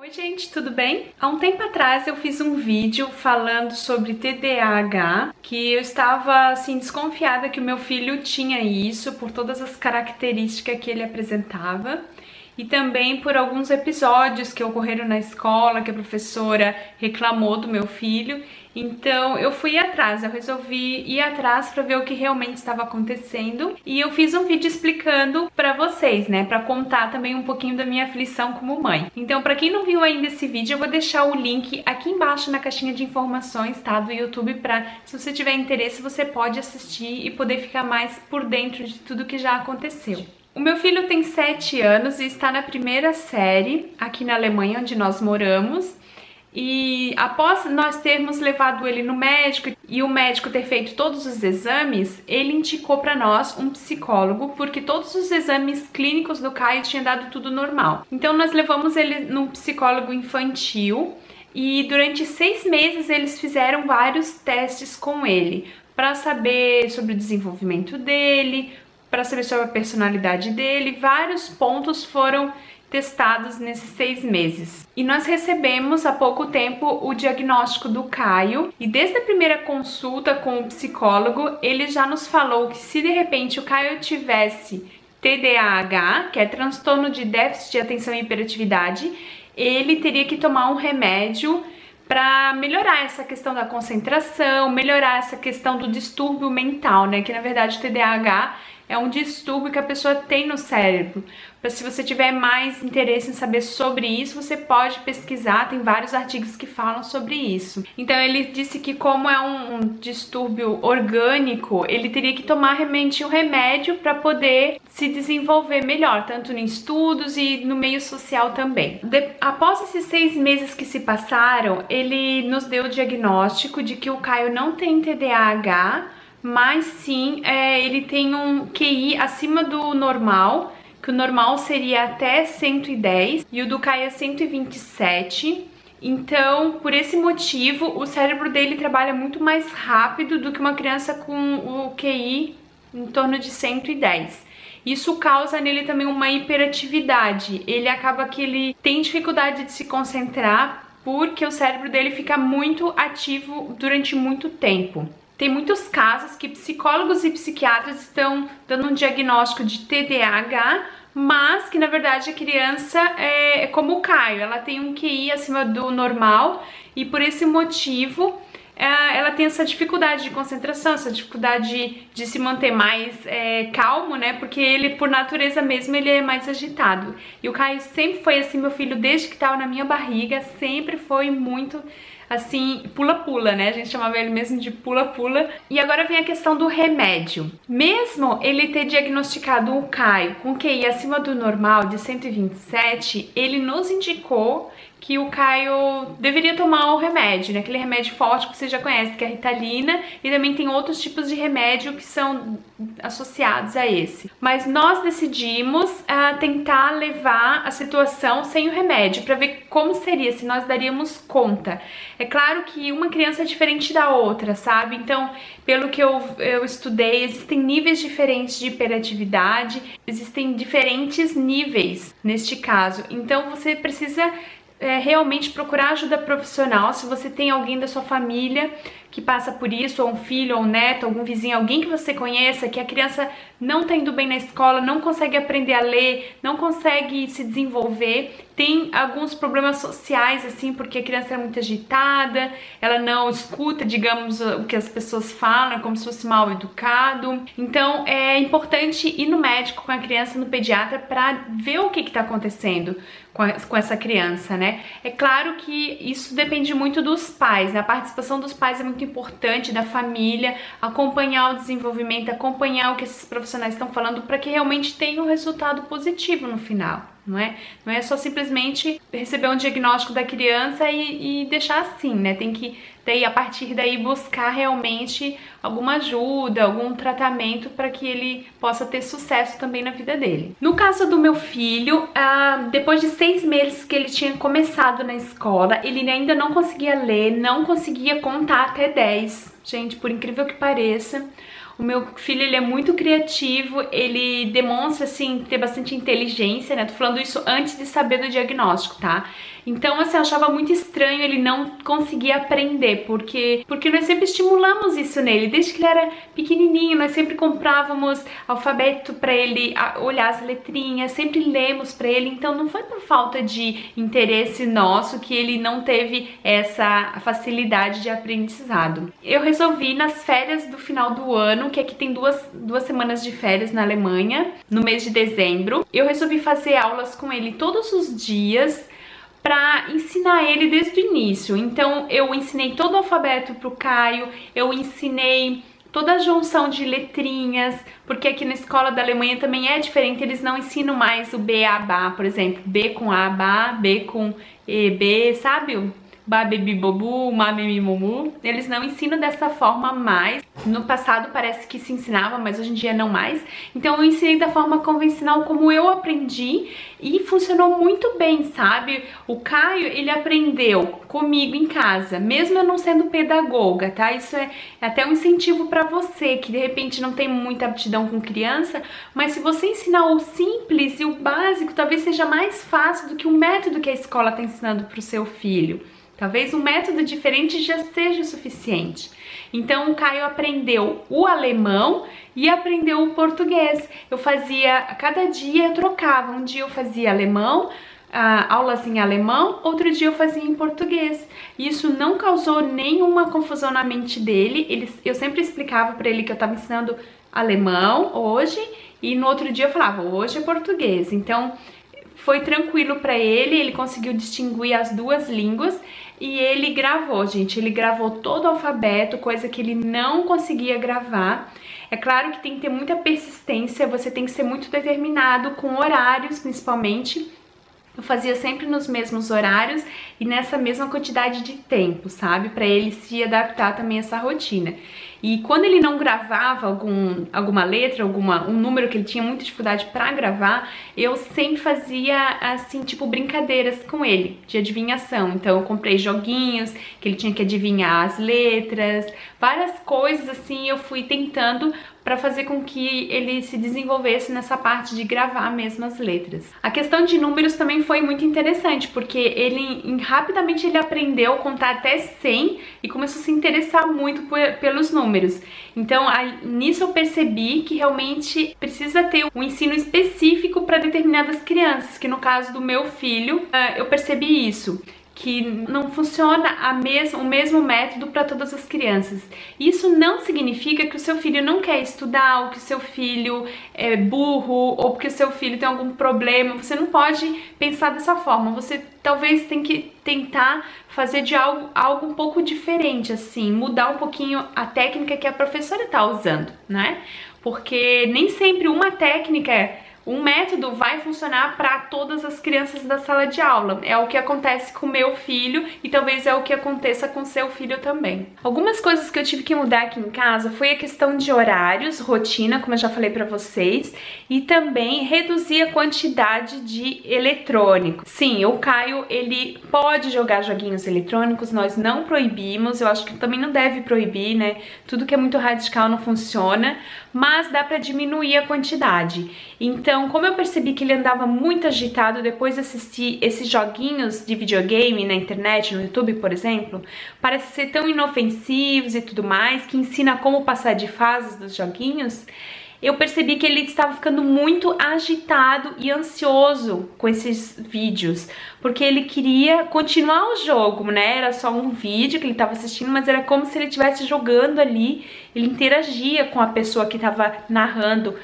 Oi gente, tudo bem? Há um tempo atrás eu fiz um vídeo falando sobre TDAH, que eu estava assim desconfiada que o meu filho tinha isso por todas as características que ele apresentava e também por alguns episódios que ocorreram na escola, que a professora reclamou do meu filho. Então eu fui atrás, eu resolvi ir atrás para ver o que realmente estava acontecendo e eu fiz um vídeo explicando para vocês, né, para contar também um pouquinho da minha aflição como mãe. Então, para quem não viu ainda esse vídeo, eu vou deixar o link aqui embaixo na caixinha de informações, tá, do YouTube, para se você tiver interesse, você pode assistir e poder ficar mais por dentro de tudo que já aconteceu. O meu filho tem 7 anos e está na primeira série aqui na Alemanha, onde nós moramos. E após nós termos levado ele no médico e o médico ter feito todos os exames, ele indicou para nós um psicólogo, porque todos os exames clínicos do Caio tinham dado tudo normal. Então nós levamos ele num psicólogo infantil e durante 6 meses eles fizeram vários testes com ele para saber sobre o desenvolvimento dele, para saber sobre a personalidade dele. Vários pontos foram testados nesses 6 meses. E nós recebemos há pouco tempo o diagnóstico do Caio e desde a primeira consulta com o psicólogo, ele já nos falou que se de repente o Caio tivesse TDAH, que é transtorno de déficit de atenção e hiperatividade, ele teria que tomar um remédio para melhorar essa questão da concentração, melhorar essa questão do distúrbio mental, né? Que na verdade o TDAH é um distúrbio que a pessoa tem no cérebro. Mas se você tiver mais interesse em saber sobre isso, você pode pesquisar, tem vários artigos que falam sobre isso. Então ele disse que como é um distúrbio orgânico, ele teria que tomar realmente um remédio para poder se desenvolver melhor, tanto em estudos e no meio social também. Após esses 6 meses que se passaram, ele nos deu o diagnóstico de que o Caio não tem TDAH, mas sim ele tem um QI acima do normal, que o normal seria até 110 e o do Caio é 127. Então, por esse motivo, o cérebro dele trabalha muito mais rápido do que uma criança com o QI em torno de 110. Isso causa nele também uma hiperatividade. Ele acaba que ele tem dificuldade de se concentrar porque o cérebro dele fica muito ativo durante muito tempo. Tem muitos casos que psicólogos e psiquiatras estão dando um diagnóstico de TDAH, mas que na verdade a criança é como o Caio, ela tem um QI acima do normal e por esse motivo ela tem essa dificuldade de concentração, essa dificuldade de se manter mais calmo, né? Porque ele, por natureza mesmo, ele é mais agitado. E o Caio sempre foi assim, meu filho, desde que estava na minha barriga, sempre foi muito assim, pula-pula, né? A gente chamava ele mesmo de pula-pula. E agora vem a questão do remédio. Mesmo ele ter diagnosticado o Caio com QI acima do normal, de 127, ele nos indicou que o Caio deveria tomar o remédio, né? Aquele remédio forte que você já conhece, que é a Ritalina, e também tem outros tipos de remédio que são associados a esse. Mas nós decidimos tentar levar a situação sem o remédio, para ver como seria, se nós daríamos conta. É claro que uma criança é diferente da outra, sabe? Então, pelo que eu estudei, existem níveis diferentes de hiperatividade, existem diferentes níveis neste caso. Então, você precisa realmente procurar ajuda profissional. Se você tem alguém da sua família que passa por isso, ou um filho, ou um neto, algum vizinho, alguém que você conheça, que a criança não tá indo bem na escola, não consegue aprender a ler, não consegue se desenvolver, tem alguns problemas sociais, assim, porque a criança é muito agitada, ela não escuta, digamos, o que as pessoas falam, como se fosse mal educado. Então é importante ir no médico com a criança, no pediatra, para ver o que tá acontecendo com essa criança, né? É claro que isso depende muito dos pais, né? A participação dos pais é muito importante, da família, acompanhar o desenvolvimento, acompanhar o que esses profissionais estão falando para que realmente tenha um resultado positivo no final. Não é só simplesmente receber um diagnóstico da criança e deixar assim, né? Tem que, daí, a partir daí, buscar realmente alguma ajuda, algum tratamento para que ele possa ter sucesso também na vida dele. No caso do meu filho, depois de 6 meses que ele tinha começado na escola, ele ainda não conseguia ler, não conseguia contar até 10. Gente, por incrível que pareça, o meu filho, ele é muito criativo, ele demonstra, assim, ter bastante inteligência, né? Tô falando isso antes de saber do diagnóstico, tá? Então, assim, eu achava muito estranho ele não conseguir aprender, porque nós sempre estimulamos isso nele, desde que ele era pequenininho, nós sempre comprávamos alfabeto para ele olhar as letrinhas, sempre lemos para ele, então não foi por falta de interesse nosso que ele não teve essa facilidade de aprendizado. Eu resolvi nas férias do final do ano, que aqui tem duas semanas de férias na Alemanha, no mês de dezembro, eu resolvi fazer aulas com ele todos os dias para ensinar ele desde o início. Então eu ensinei todo o alfabeto pro Caio, eu ensinei toda a junção de letrinhas, porque aqui na escola da Alemanha também é diferente, eles não ensinam mais o B, A, Ba, por exemplo, B com A, Ba, B com E, B, sabe? Ba, bebi, bobu, ma, mimi, mumu. Eles não ensinam dessa forma mais. No passado parece que se ensinava, mas hoje em dia não mais. Então eu ensinei da forma convencional como eu aprendi e funcionou muito bem, sabe? O Caio, ele aprendeu comigo em casa, mesmo eu não sendo pedagoga, tá? Isso é até um incentivo para você que de repente não tem muita aptidão com criança, mas se você ensinar o simples e o básico, talvez seja mais fácil do que o método que a escola está ensinando para o seu filho. Talvez um método diferente já seja o suficiente. Então o Caio aprendeu o alemão e aprendeu o português. Eu fazia, cada dia eu trocava. Um dia eu fazia alemão, aulas em alemão, outro dia eu fazia em português. Isso não causou nenhuma confusão na mente dele. Eu sempre explicava para ele que eu estava ensinando alemão hoje e no outro dia eu falava, hoje é português. Então foi tranquilo para ele conseguiu distinguir as duas línguas e ele gravou, gente. Ele gravou todo o alfabeto, coisa que ele não conseguia gravar. É claro que tem que ter muita persistência, você tem que ser muito determinado com horários, principalmente. Eu fazia sempre nos mesmos horários e nessa mesma quantidade de tempo, sabe? Para ele se adaptar também a essa rotina. E quando ele não gravava alguma letra, um número que ele tinha muita dificuldade para gravar, eu sempre fazia assim, tipo brincadeiras com ele, de adivinhação. Então eu comprei joguinhos que ele tinha que adivinhar as letras, várias coisas assim eu fui tentando para fazer com que ele se desenvolvesse nessa parte de gravar mesmo as letras. A questão de números também foi muito interessante, porque rapidamente ele aprendeu a contar até 100 e começou a se interessar muito pelos números. Então, nisso eu percebi que realmente precisa ter um ensino específico para determinadas crianças, que no caso do meu filho, eu percebi isso, que não funciona o mesmo método para todas as crianças. Isso não significa que o seu filho não quer estudar, ou que o seu filho é burro, ou que o seu filho tem algum problema. Você não pode pensar dessa forma. Você talvez tem que tentar fazer de algo um pouco diferente, assim, mudar um pouquinho a técnica que a professora está usando, né? Porque nem sempre uma técnica, um método vai funcionar para todas as crianças da sala de aula. É o que acontece com o meu filho e talvez é o que aconteça com seu filho também. Algumas coisas que eu tive que mudar aqui em casa foi a questão de horários, rotina, como eu já falei para vocês, e também reduzir a quantidade de eletrônicos. Sim, o Caio, ele pode jogar joguinhos eletrônicos, nós não proibimos, eu acho que também não deve proibir, né? Tudo que é muito radical não funciona, mas dá para diminuir a quantidade. Então, como eu percebi que ele andava muito agitado depois de assistir esses joguinhos de videogame na internet, no YouTube, por exemplo, parece ser tão inofensivos e tudo mais, que ensina como passar de fases dos joguinhos, eu percebi que ele estava ficando muito agitado e ansioso com esses vídeos, porque ele queria continuar o jogo, né? Era só um vídeo que ele estava assistindo, mas era como se ele estivesse jogando ali, ele interagia com a pessoa que estava narrando,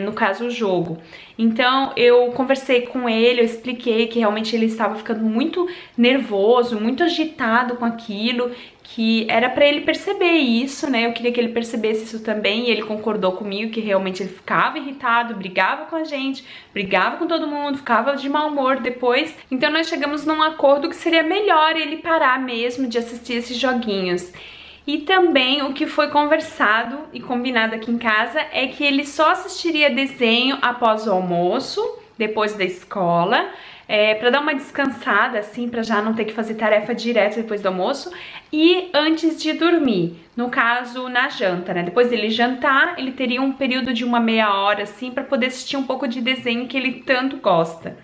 no caso, o jogo. Então eu conversei com ele, eu expliquei que realmente ele estava ficando muito nervoso, muito agitado com aquilo, que era para ele perceber isso, né? Eu queria que ele percebesse isso também e ele concordou comigo que realmente ele ficava irritado, brigava com a gente, brigava com todo mundo, ficava de mau humor depois. Então nós chegamos num acordo que seria melhor ele parar mesmo de assistir esses joguinhos. E também o que foi conversado e combinado aqui em casa é que ele só assistiria desenho após o almoço, depois da escola, para dar uma descansada, assim, para já não ter que fazer tarefa direto depois do almoço, e antes de dormir, no caso, na janta, né? Depois dele jantar, ele teria um período de uma meia hora, assim, para poder assistir um pouco de desenho que ele tanto gosta.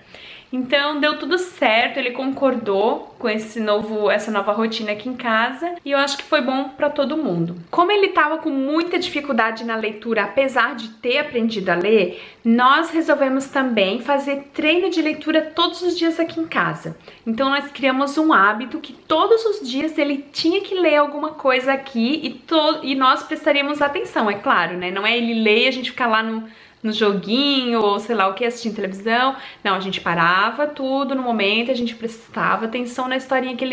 Então deu tudo certo, ele concordou com essa nova rotina aqui em casa e eu acho que foi bom para todo mundo. Como ele estava com muita dificuldade na leitura, apesar de ter aprendido a ler, nós resolvemos também fazer treino de leitura todos os dias aqui em casa. Então nós criamos um hábito que todos os dias ele tinha que ler alguma coisa aqui e nós prestaríamos atenção, é claro, né? Não é ele ler e a gente ficar lá no joguinho, ou sei lá o que, assistindo televisão. Não, a gente parava tudo no momento, a gente prestava atenção na historinha que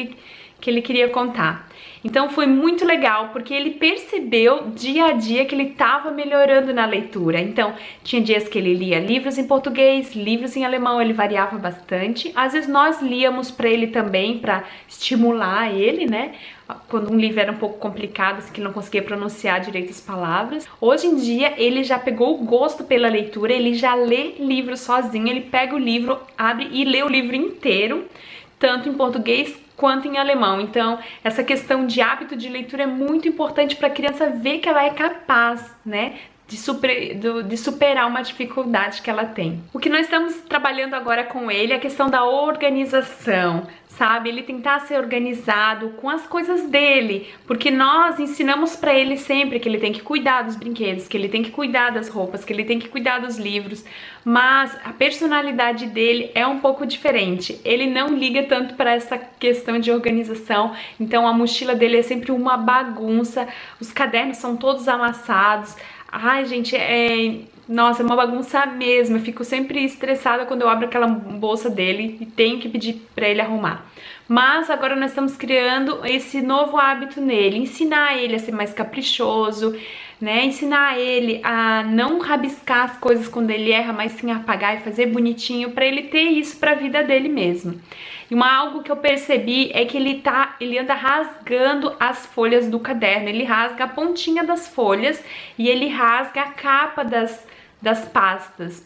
ele queria contar. Então foi muito legal, porque ele percebeu dia a dia que ele estava melhorando na leitura. Então, tinha dias que ele lia livros em português, livros em alemão, ele variava bastante. Às vezes nós líamos para ele também, para estimular ele, né? Quando um livro era um pouco complicado, assim, que ele não conseguia pronunciar direito as palavras. Hoje em dia, ele já pegou o gosto pela leitura, ele já lê livro sozinho, ele pega o livro, abre e lê o livro inteiro, tanto em português quanto em alemão. Então, essa questão de hábito de leitura é muito importante para a criança ver que ela é capaz, né, de superar uma dificuldade que ela tem. O que nós estamos trabalhando agora com ele é a questão da organização, sabe? Ele tentar ser organizado com as coisas dele, porque nós ensinamos para ele sempre que ele tem que cuidar dos brinquedos, que ele tem que cuidar das roupas, que ele tem que cuidar dos livros, mas a personalidade dele é um pouco diferente. Ele não liga tanto para essa questão de organização, então a mochila dele é sempre uma bagunça, os cadernos são todos amassados. Ai, gente, nossa, é uma bagunça mesmo. Eu fico sempre estressada quando eu abro aquela bolsa dele e tenho que pedir pra ele arrumar. Mas agora nós estamos criando esse novo hábito nele, ensinar ele a ser mais caprichoso, né? Ensinar ele a não rabiscar as coisas quando ele erra, mas sim apagar e fazer bonitinho, pra ele ter isso pra vida dele mesmo. E algo que eu percebi é que ele anda rasgando as folhas do caderno, ele rasga a pontinha das folhas e ele rasga a capa das pastas.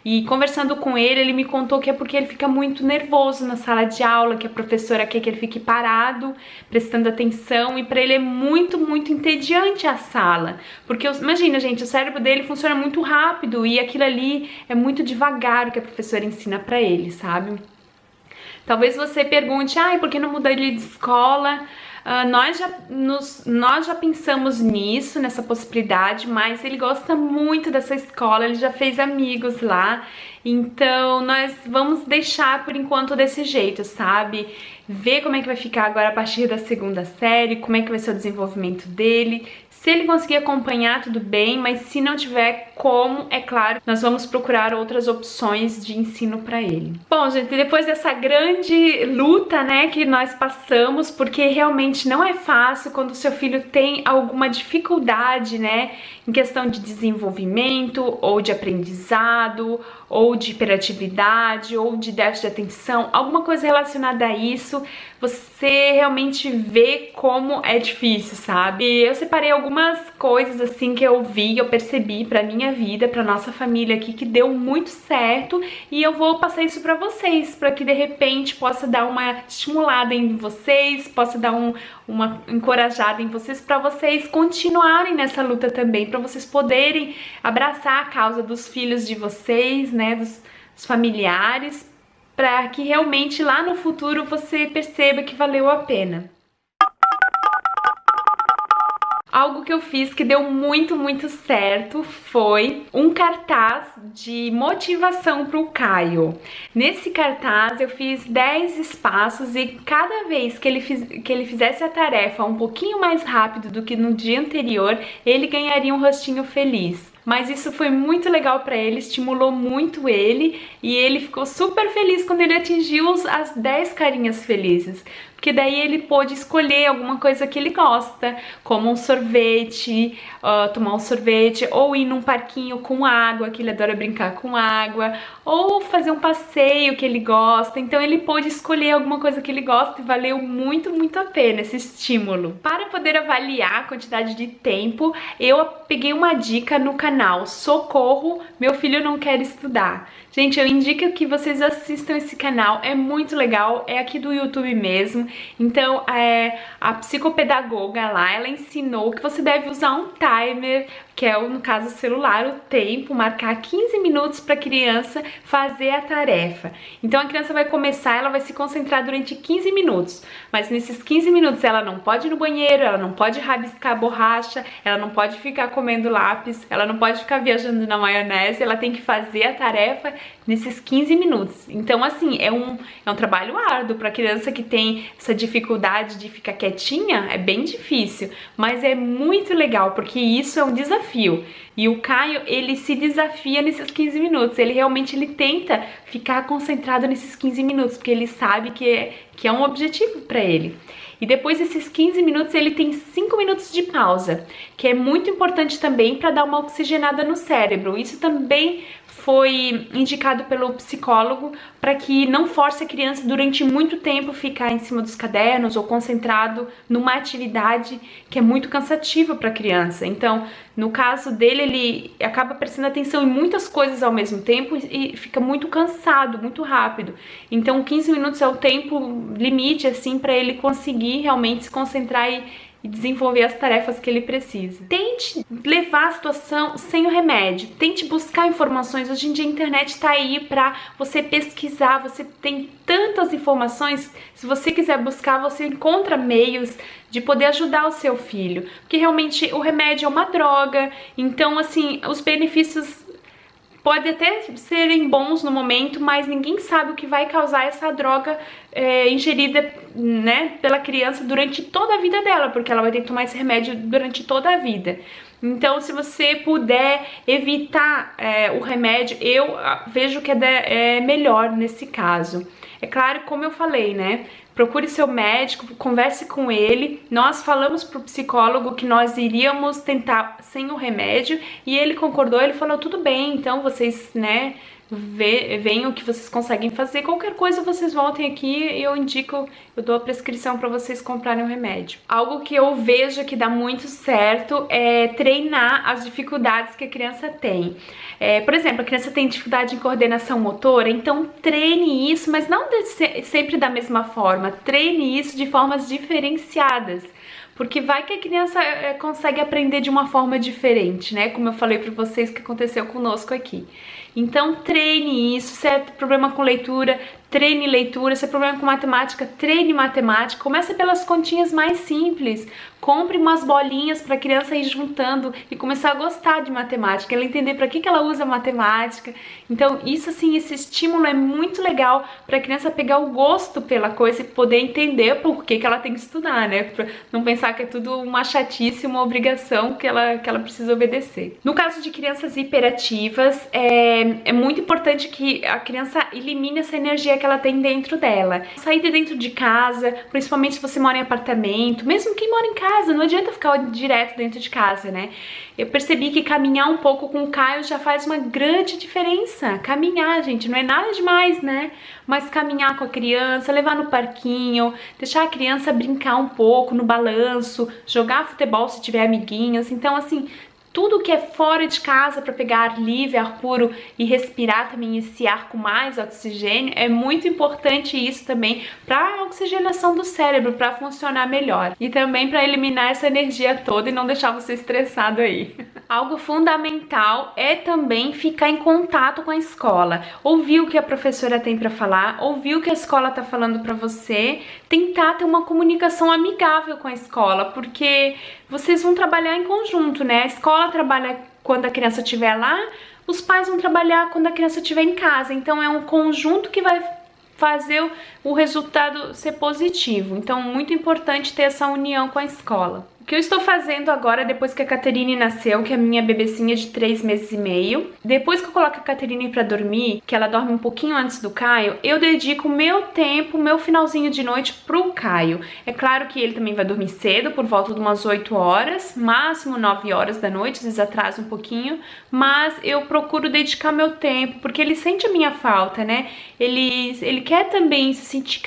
E conversando com ele, ele me contou que é porque ele fica muito nervoso na sala de aula, que a professora quer que ele fique parado, prestando atenção, e para ele é muito, muito entediante a sala. Porque, imagina, gente, o cérebro dele funciona muito rápido e aquilo ali é muito devagar o que a professora ensina para ele, sabe? Talvez você pergunte, por que não mudar ele de escola? Nós já pensamos nisso, nessa possibilidade, mas ele gosta muito dessa escola, ele já fez amigos lá, então nós vamos deixar por enquanto desse jeito, sabe? Ver como é que vai ficar agora a partir da segunda série, como é que vai ser o desenvolvimento dele. Se ele conseguir acompanhar, tudo bem, mas se não tiver como, é claro, nós vamos procurar outras opções de ensino para ele. Bom, gente, depois dessa grande luta, né, que nós passamos, porque realmente não é fácil quando o seu filho tem alguma dificuldade, né, em questão de desenvolvimento, ou de aprendizado, ou de hiperatividade, ou de déficit de atenção, alguma coisa relacionada a isso, você realmente vê como é difícil, sabe? E eu separei algumas coisas assim que eu vi, eu percebi pra minha vida, pra nossa família aqui, que deu muito certo, e eu vou passar isso pra vocês, pra que de repente possa dar uma estimulada em vocês, possa dar uma encorajada em vocês, pra vocês continuarem nessa luta também, pra vocês poderem abraçar a causa dos filhos de vocês, né, dos familiares, para que realmente lá no futuro você perceba que valeu a pena. Algo que eu fiz que deu muito, muito certo foi um cartaz de motivação para o Caio. Nesse cartaz eu fiz 10 espaços e cada vez que ele fizesse a tarefa um pouquinho mais rápido do que no dia anterior, ele ganharia um rostinho feliz. Mas isso foi muito legal pra ele, estimulou muito ele e ele ficou super feliz quando ele atingiu as 10 carinhas felizes. Porque daí ele pôde escolher alguma coisa que ele gosta, como um sorvete, tomar um sorvete, ou ir num parquinho com água, que ele adora brincar com água, ou fazer um passeio que ele gosta. Então ele pôde escolher alguma coisa que ele gosta e valeu muito, muito a pena esse estímulo. Para poder avaliar a quantidade de tempo, eu peguei uma dica no canal Socorro, Meu Filho Não Quer Estudar. Gente, eu indico que vocês assistam esse canal, é muito legal, é aqui do YouTube mesmo. Então, a psicopedagoga lá, ela ensinou que você deve usar um timer que é, no caso, o celular, o tempo, marcar 15 minutos para a criança fazer a tarefa. Então a criança vai começar, ela vai se concentrar durante 15 minutos, mas nesses 15 minutos ela não pode ir no banheiro, ela não pode rabiscar borracha, ela não pode ficar comendo lápis, ela não pode ficar viajando na maionese, ela tem que fazer a tarefa nesses 15 minutos. Então, assim, é um trabalho árduo para a criança que tem essa dificuldade de ficar quietinha, é bem difícil, mas é muito legal, porque isso é um desafio. E o Caio, ele se desafia nesses 15 minutos, ele tenta ficar concentrado nesses 15 minutos, porque ele sabe que é um objetivo para ele. E depois desses 15 minutos ele tem 5 minutos de pausa, que é muito importante também para dar uma oxigenada no cérebro. Isso também foi indicado pelo psicólogo para que não force a criança durante muito tempo ficar em cima dos cadernos ou concentrado numa atividade que é muito cansativa para a criança. Então, no caso dele, ele acaba prestando atenção em muitas coisas ao mesmo tempo e fica muito cansado, muito rápido. Então, 15 minutos é o tempo limite assim para ele conseguir realmente se concentrar e desenvolver as tarefas que ele precisa. Tente levar a situação sem o remédio, tente buscar informações. Hoje em dia a internet está aí para você pesquisar, você tem tantas informações, se você quiser buscar, você encontra meios de poder ajudar o seu filho, porque realmente o remédio é uma droga, então assim, os benefícios podem até serem bons no momento, mas ninguém sabe o que vai causar essa droga ingerida, né, pela criança durante toda a vida dela, porque ela vai ter que tomar esse remédio durante toda a vida. Então, se você puder evitar o remédio, eu vejo que é melhor nesse caso. É claro, como eu falei, né? Procure seu médico, converse com ele. Nós falamos pro psicólogo que nós iríamos tentar sem o remédio e ele concordou, ele falou, tudo bem, então vocês, né, veem o que vocês conseguem fazer. Qualquer coisa vocês voltem aqui e eu dou a prescrição para vocês comprarem o remédio. Algo que eu vejo que dá muito certo é treinar as dificuldades que a criança tem. Por exemplo, a criança tem dificuldade em coordenação motora, então treine isso, mas não sempre da mesma forma. Treine isso de formas diferenciadas. Porque vai que a criança consegue aprender de uma forma diferente, né? Como eu falei para vocês que aconteceu conosco aqui. Então treine isso. Se é problema com leitura, treine leitura. Se é problema com matemática, treine matemática. Começa pelas continhas mais simples. Compre umas bolinhas para a criança ir juntando e começar a gostar de matemática, ela entender para que ela usa matemática. Então isso assim, esse estímulo é muito legal para a criança pegar o gosto pela coisa e poder entender por que ela tem que estudar, né? Pra não pensar que é tudo uma chatice, uma obrigação que ela precisa obedecer. No caso de crianças hiperativas, é muito importante que a criança elimine essa energia que ela tem dentro dela. Sair de dentro de casa, principalmente se você mora em apartamento, mesmo quem mora em casa, não adianta ficar direto dentro de casa, né? Eu percebi que caminhar um pouco com o Caio já faz uma grande diferença. Caminhar, gente, não é nada demais, né? Mas caminhar com a criança, levar no parquinho, deixar a criança brincar um pouco no balanço, jogar futebol se tiver amiguinhos. Então, assim, tudo que é fora de casa para pegar ar livre, ar puro e respirar também esse ar com mais oxigênio, é muito importante isso também para a oxigenação do cérebro, para funcionar melhor. E também para eliminar essa energia toda e não deixar você estressado aí. Algo fundamental é também ficar em contato com a escola. Ouvir o que a professora tem para falar, ouvir o que a escola está falando para você, tentar ter uma comunicação amigável com a escola, porque vocês vão trabalhar em conjunto, né? A escola trabalha quando a criança estiver lá, os pais vão trabalhar quando a criança estiver em casa. Então é um conjunto que vai fazer o resultado ser positivo. Então, muito importante ter essa união com a escola. O que eu estou fazendo agora, depois que a Caterine nasceu, que é a minha bebecinha de 3 meses e meio, depois que eu coloco a Caterine pra dormir, que ela dorme um pouquinho antes do Caio, eu dedico meu tempo, meu finalzinho de noite pro Caio. É claro que ele também vai dormir cedo, por volta de umas 8 horas, máximo 9 horas da noite, às vezes atrasa um pouquinho, mas eu procuro dedicar meu tempo, porque ele sente a minha falta, né? Ele quer também se sentir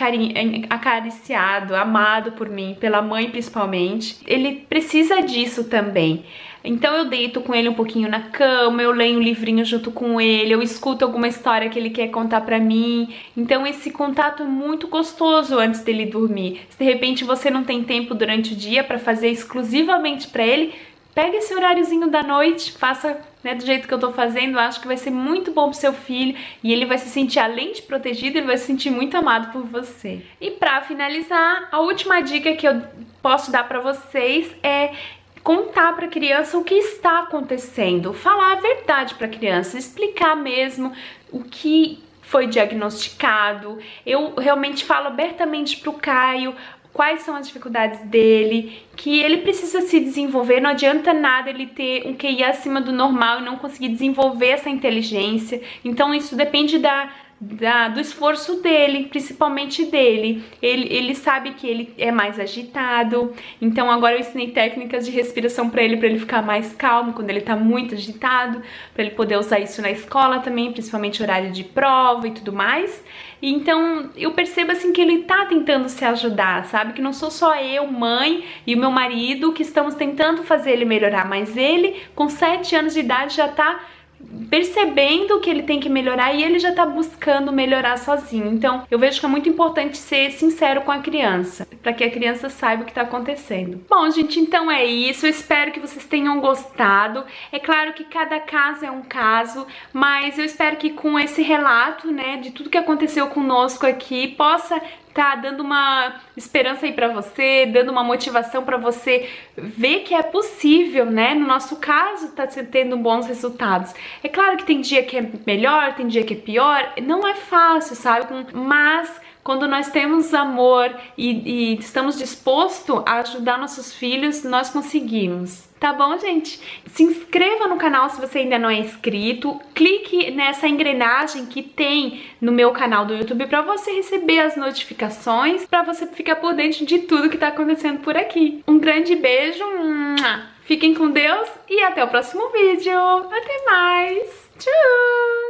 acariciado, amado por mim, pela mãe principalmente. Ele precisa disso também. Então eu deito com ele um pouquinho na cama, eu leio um livrinho junto com ele, eu escuto alguma história que ele quer contar pra mim. Então esse contato é muito gostoso antes dele dormir. Se de repente você não tem tempo durante o dia pra fazer exclusivamente pra ele, pega esse horáriozinho da noite, faça, né, do jeito que eu tô fazendo. Eu acho que vai ser muito bom pro seu filho e ele vai se sentir, além de protegido, ele vai se sentir muito amado por você. E pra finalizar, a última dica que eu posso dar pra vocês é contar para a criança o que está acontecendo, falar a verdade para a criança, explicar mesmo o que foi diagnosticado. Eu realmente falo abertamente pro Caio quais são as dificuldades dele, que ele precisa se desenvolver, não adianta nada ele ter um QI acima do normal e não conseguir desenvolver essa inteligência. Então isso depende do esforço dele, principalmente dele. Ele sabe que ele é mais agitado, então agora eu ensinei técnicas de respiração para ele ficar mais calmo quando ele tá muito agitado, para ele poder usar isso na escola também, principalmente horário de prova e tudo mais. Então eu percebo assim que ele tá tentando se ajudar, sabe? Que não sou só eu, mãe, e o meu marido que estamos tentando fazer ele melhorar, mas ele com 7 anos de idade já tá percebendo que ele tem que melhorar e ele já tá buscando melhorar sozinho. Então eu vejo que é muito importante ser sincero com a criança, para que a criança saiba o que tá acontecendo. Bom, gente, então é isso. Eu espero que vocês tenham gostado. É claro que cada caso é um caso, mas eu espero que com esse relato, né, de tudo que aconteceu conosco aqui, possa tá dando uma esperança aí pra você, dando uma motivação pra você ver que é possível, né? No nosso caso, tá tendo bons resultados. É claro que tem dia que é melhor, tem dia que é pior, não é fácil, sabe? Mas quando nós temos amor e estamos dispostos a ajudar nossos filhos, nós conseguimos. Tá bom, gente? Se inscreva no canal se você ainda não é inscrito. Clique nessa engrenagem que tem no meu canal do YouTube para você receber as notificações, para você ficar por dentro de tudo que tá acontecendo por aqui. Um grande beijo, fiquem com Deus e até o próximo vídeo. Até mais! Tchau!